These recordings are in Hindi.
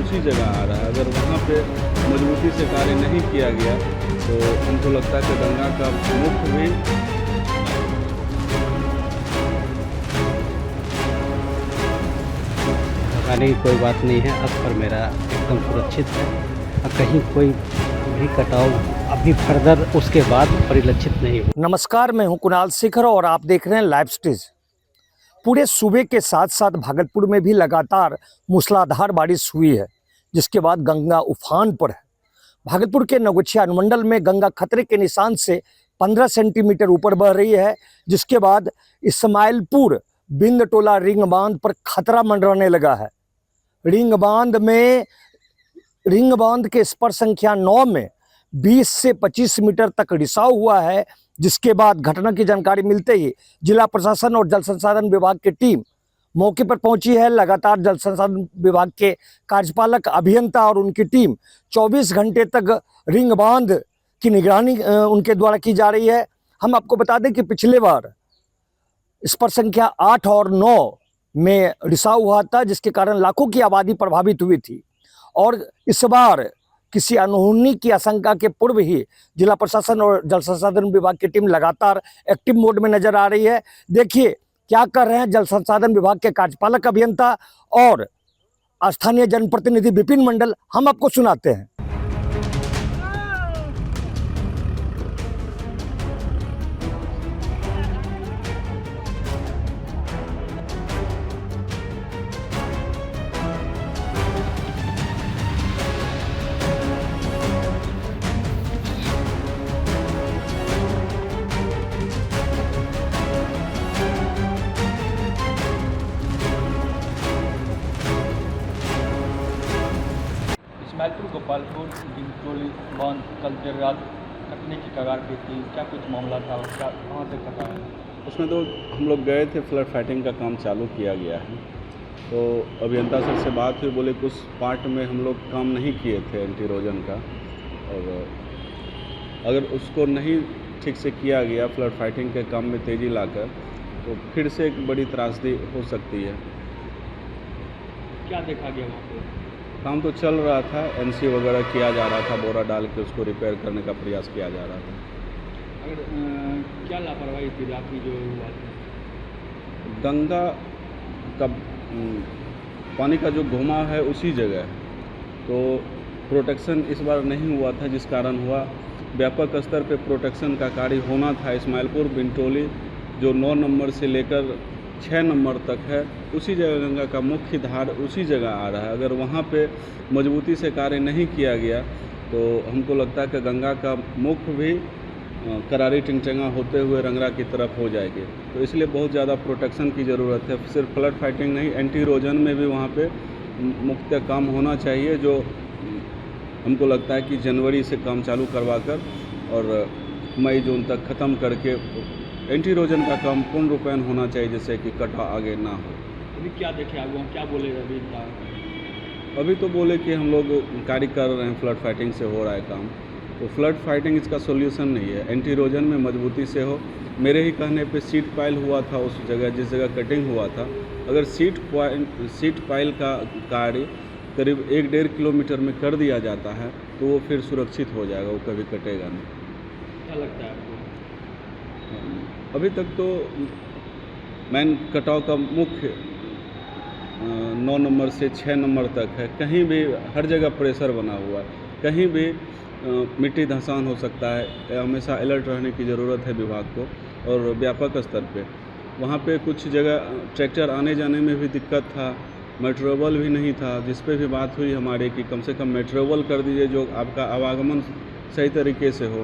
उसी जगह आ रहा है। अगर वहाँ पे मजबूती से कार्य नहीं किया गया तो हमको लगता है कि गंगा का मुख भी घबराने की कोई बात नहीं है। अब पर मेरा एकदम सुरक्षित है और कहीं कोई भी कटाव अभी फर्दर उसके बाद परिलक्षित नहीं हो। नमस्कार, मैं हूं कुणाल शेखर और आप देख रहे हैं लाइव स्टेज। पूरे सूबे के साथ साथ भागलपुर में भी लगातार मूसलाधार बारिश हुई है, जिसके बाद गंगा उफान पर है। भागलपुर के नगोछिया अनुमंडल में गंगा खतरे के निशान से 15 सेंटीमीटर ऊपर बह रही है, जिसके बाद इस्माइलपुर बिंद टोला रिंग बांध पर खतरा मंडराने लगा है। रिंग बांध के स्पर संख्या 9 में 20 से 25 मीटर तक रिसाव हुआ है, जिसके बाद घटना की जानकारी मिलते ही जिला प्रशासन और जल संसाधन विभाग की टीम मौके पर पहुंची है। लगातार जल संसाधन विभाग के कार्यपालक अभियंता और उनकी टीम 24 घंटे तक रिंग बांध की निगरानी उनके द्वारा की जा रही है। हम आपको बता दें कि पिछले बार स्पर संख्या 8 और 9 में रिसाव हुआ था, जिसके कारण लाखों की आबादी प्रभावित हुई थी। और इस बार किसी अनहोनी की आशंका के पूर्व ही जिला प्रशासन और जल संसाधन विभाग की टीम लगातार एक्टिव मोड में नजर आ रही है। देखिए क्या कर रहे हैं जल संसाधन विभाग के कार्यपालक अभियंता और स्थानीय जनप्रतिनिधि विपिन मंडल, हम आपको सुनाते हैं। इस्माइलपुर गोपालपुर डिंगटोली बांध कल देर रात कटने की कगार पे थी। क्या कुछ मामला था उसका, कहाँ से कटा है? उसमें तो हम लोग गए थे, फ्लड फाइटिंग का काम चालू किया गया है। तो अभियंता सर से बात हुई, बोले कुछ पार्ट में हम लोग काम नहीं किए थे एंटी इरोजन का, और अगर उसको नहीं ठीक से किया गया फ्लड फाइटिंग के काम में तेज़ी लाकर, तो फिर से एक बड़ी त्रासदी हो सकती है। क्या देखा गया वहाँ पे? काम तो चल रहा था, एनसी वगैरह किया जा रहा था, बोरा डाल के उसको रिपेयर करने का प्रयास किया जा रहा था। अगर क्या लापरवाही थी रात्रि जो हुआ था? गंगा का पानी का जो घुमा है उसी जगह है, तो प्रोटेक्शन इस बार नहीं हुआ था, जिस कारण हुआ। व्यापक स्तर पे प्रोटेक्शन का कार्य होना था। इस्माइलपुर बिंटोली जो 9 नंबर से लेकर 6 नंबर तक है, उसी जगह गंगा का मुख्य धार उसी जगह आ रहा है। अगर वहाँ पे मजबूती से कार्य नहीं किया गया तो हमको लगता है कि गंगा का मुख भी करारी टिंगटंगा होते हुए रंगरा की तरफ हो जाएगी। तो इसलिए बहुत ज़्यादा प्रोटेक्शन की ज़रूरत है। सिर्फ फ्लड फाइटिंग नहीं, एंटी इरोजन में भी वहाँ पे मुख्य काम होना चाहिए, जो हमको लगता है कि जनवरी से काम चालू करवा कर और मई जून तक ख़त्म करके एंटी इरोजन का काम पूर्ण रूपेण होना चाहिए, जिससे कि कटाव आगे ना हो। अभी क्या देखे आगे, हम क्या बोले अभी? अभी तो बोले कि हम लोग कार्य कर रहे हैं, फ्लड फाइटिंग से हो रहा है काम। तो फ्लड फाइटिंग इसका सॉल्यूशन नहीं है, एंटी इरोजन में मजबूती से हो। मेरे ही कहने पे सीट पाइल हुआ था उस जगह जिस जगह कटिंग हुआ था। अगर सीट पाइल का कार्य करीब 1-1.5 किलोमीटर में कर दिया जाता है तो वो फिर सुरक्षित हो जाएगा, वो कभी कटेगा नहीं। क्या लगता है आपको? अभी तक तो मैन कटाव का मुख्य 9 नंबर से 6 नंबर तक है। कहीं भी हर जगह प्रेशर बना हुआ है, कहीं भी मिट्टी धंसान हो सकता है। हमेशा अलर्ट रहने की ज़रूरत है विभाग को। और व्यापक स्तर पे वहाँ पे कुछ जगह ट्रैक्टर आने जाने में भी दिक्कत था, मेट्रोवल भी नहीं था, जिस पे भी बात हुई हमारे कि कम से कम मेट्रोवल कर दीजिए जो आपका आवागमन सही तरीके से हो।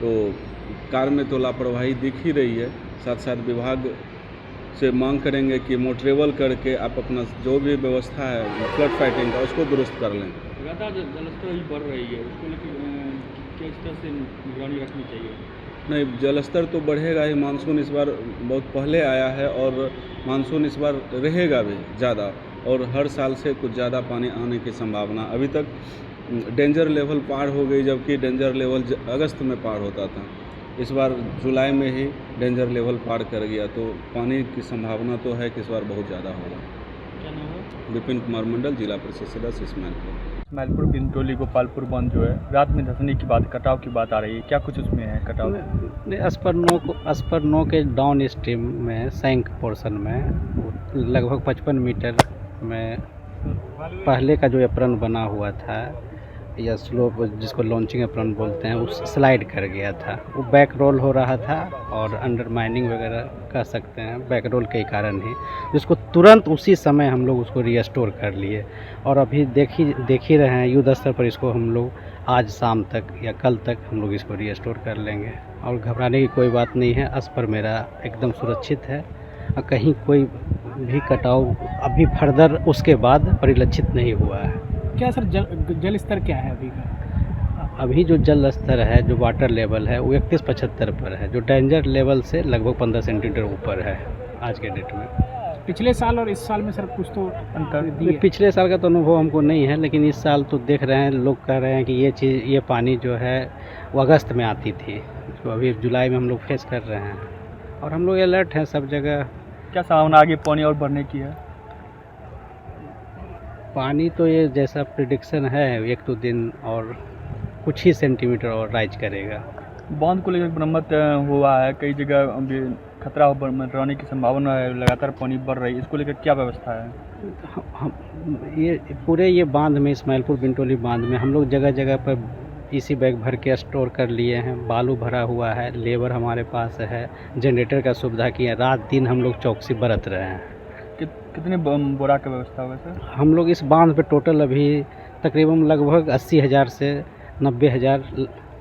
तो कार में तो लापरवाही दिख ही रही है। साथ साथ विभाग से मांग करेंगे कि मोटरेबल करके आप अपना जो भी व्यवस्था है फ्लड फाइटिंग का उसको दुरुस्त कर लें। लगातार जलस्तर ही बढ़ रही है, उसको लेकर किस तरह से निगरानी रखनी चाहिए? नहीं, जलस्तर तो बढ़ेगा ही। मानसून इस बार बहुत पहले आया है और मानसून इस बार रहेगा भी ज़्यादा, और हर साल से कुछ ज़्यादा पानी आने की संभावना। अभी तक डेंजर लेवल पार हो गई, जबकि डेंजर लेवल अगस्त में पार होता था। इस बार जुलाई में ही डेंजर लेवल पार कर गया, तो पानी की संभावना तो है कि इस बार बहुत ज़्यादा होगा। क्या नाम है? विपिन कुमार मंडल, जिला परिषद सदस्य इस्माइलपुर। इस्माइलपुर, बिंदटोली, गोपालपुर बंद जो है, रात में धंसने की बात, कटाव की बात आ रही है, क्या कुछ उसमें है कटाव? नहीं, अस्पर 9 के डाउन स्ट्रीम में सैंक पोर्शन में लगभग 55 मीटर में पहले का जो एप्रन बना हुआ था या स्लोप जिसको लॉन्चिंग एप्रन बोलते हैं, उस स्लाइड कर गया था। वो बैक रोल हो रहा था और अंडरमाइनिंग वगैरह कह सकते हैं बैक रोल के कारण ही, जिसको तुरंत उसी समय हम लोग उसको रीस्टोर कर लिए और अभी देख ही रहे हैं युद्ध स्तर पर इसको हम लोग आज शाम तक या कल तक हम लोग इसको रीस्टोर कर लेंगे और घबराने की कोई बात नहीं है। अस्पर मेरा एकदम सुरक्षित है और कहीं कोई भी कटाव अभी फर्दर उसके बाद परिलक्षित नहीं हुआ है। क्या सर जल स्तर क्या है अभी का? अभी जो जल स्तर है, जो वाटर लेवल है, वो 3175 पर है, जो डेंजर लेवल से लगभग 15 सेंटीमीटर ऊपर है आज के डेट में। पिछले साल और इस साल में सर कुछ तो अंतर दिए? पिछले साल का तो अनुभव हमको नहीं है, लेकिन इस साल तो देख रहे हैं, लोग कह रहे हैं कि ये पानी जो है वो अगस्त में आती थी, जो अभी जुलाई में हम लोग फेस कर रहे हैं और हम लोग अलर्ट हैं सब जगह। क्या संभावना आगे पानी और बढ़ने की है? पानी तो ये जैसा प्रिडिक्शन है 1-2 दिन और कुछ ही सेंटीमीटर और राइज करेगा। बांध को लेकर मरम्मत हुआ है, कई जगह अभी खतरा रहने की संभावना है, लगातार पानी बढ़ रही है, इसको लेकर क्या व्यवस्था है? ये पूरे बांध में, इस्माइलपुर बिंटोली बांध में हम लोग जगह जगह पर इसी बैग भर के स्टोर कर लिए हैं, बालू भरा हुआ है, लेबर हमारे पास है, जनरेटर का सुविधा किया, रात दिन हम लोग चौकसी बरत रहे हैं। कितने बोरा की व्यवस्था होगा सर? हम लोग इस बांध पे टोटल अभी तकरीबन लगभग 80,000 से 90,000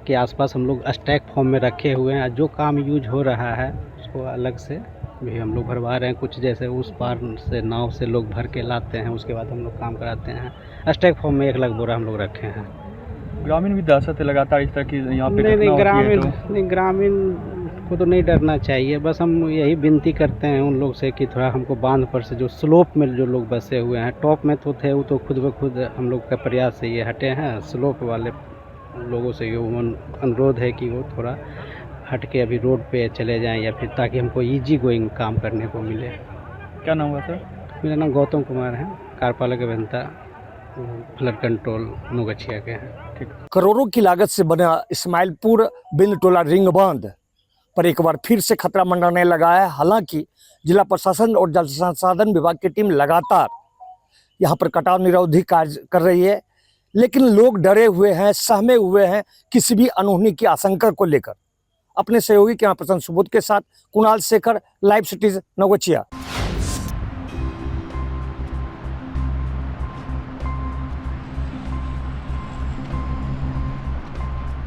के आसपास हम लोग स्टैक फॉर्म में रखे हुए हैं। जो काम यूज हो रहा है उसको अलग से भी हम लोग भरवा रहे हैं। कुछ जैसे उस पार से नाव से लोग भर के लाते हैं, उसके बाद हम लोग काम कराते हैं। स्टैक फॉर्म में 1 लाख बोरा हम लोग रखे हैं। ग्रामीण भी दहशत है लगातार इस तरह की यहाँ पे? नहीं, ग्रामीण को तो नहीं डरना चाहिए। बस हम यही विनती करते हैं उन लोग से कि थोड़ा हमको बांध पर से जो स्लोप में जो लोग बसे हुए हैं, टॉप में तो थे, वो तो खुद ब खुद हम लोग का प्रयास से ये हटे हैं। स्लोप वाले लोगों से ये अनुरोध है कि वो थोड़ा हट के अभी रोड पे चले जाएं या फिर ताकि हमको इजी गोइंग काम करने को मिले। क्या नाम हुआ सर? मेरा नाम गौतम कुमार है, कार्यपालक अभियंता फ्लड कंट्रोल नौगछिया के हैं। करोड़ों की लागत से बना इस्माइलपुर बिंदटोला रिंग बांध पर एक बार फिर से खतरा मंडराने लगा है। हालांकि जिला प्रशासन और जल संसाधन विभाग की टीम लगातार यहां पर कटाव निरोधी कार्य कर रही है, लेकिन लोग डरे हुए हैं, सहमे हुए हैं किसी भी अनहोनी की आशंका को लेकर। अपने सहयोगी के यहाँ प्रसन्न सुबोध के साथ कुणाल शेखर, लाइव सिटीज नौगछिया।